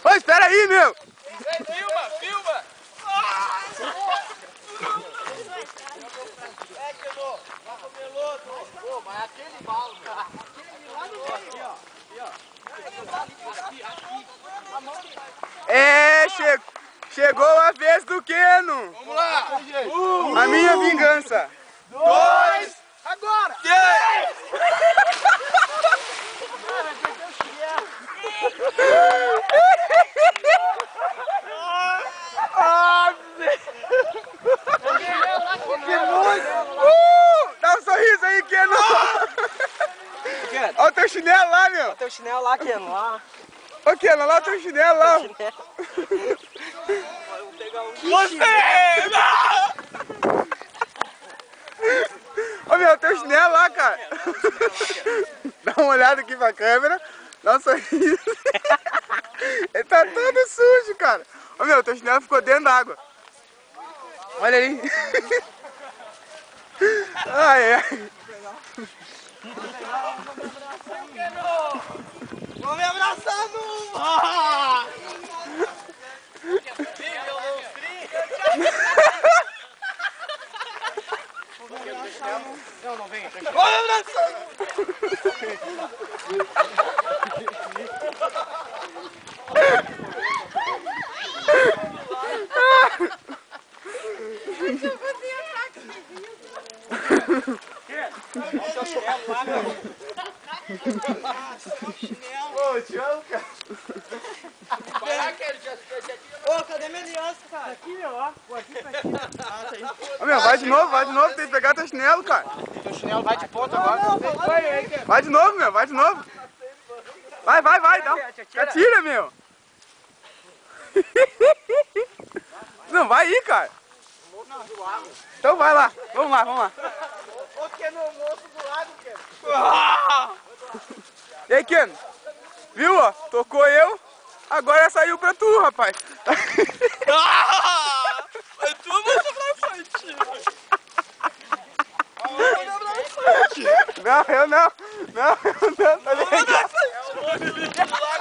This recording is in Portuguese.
Ô, espera aí, meu! Filma, filma! É, quebrou! Vai comer lodo! Pô, mas aquele mal, cara! Aquele lá no meio! Aqui, ó! Aqui, ó! É, chegou a vez do Keno! Vamos lá! A minha vingança! 2, agora! 3! Dá um sorriso aí, Keno! Olha o teu chinelo lá, meu! Olha o teu chinelo lá, Keno, lá. Ô, Keno, olha o teu chinelo lá! Vou pegar um Ô, meu, teu chinelo lá, cara! Dá uma olhada aqui pra câmera, dá um sorriso. Ele tá todo sujo, cara! Ô, meu, teu chinelo ficou dentro d'água. Olha ali. Ai, ai. Vou me abraçando! Não vem. Vou me abraçando! Ô, te amo, cara. Ô, cadê minha aliança, cara? Aqui, meu, ó. Aqui pra aqui. Ô, meu, vai de novo, tem que pegar teu chinelo, cara. Teu chinelo vai de ponta agora. Vai de novo, meu, vai de novo. Vai, dá. Atira, meu. Não, vai aí, cara. Então vai lá, vamos lá. Ô, Keno, moço do lago, Keno. E aí, Keno? Viu, ó? Tocou eu, agora saiu pra tu, rapaz. Mas tu moço pra frente. Não, eu não, tá ligado? É o nome do lago.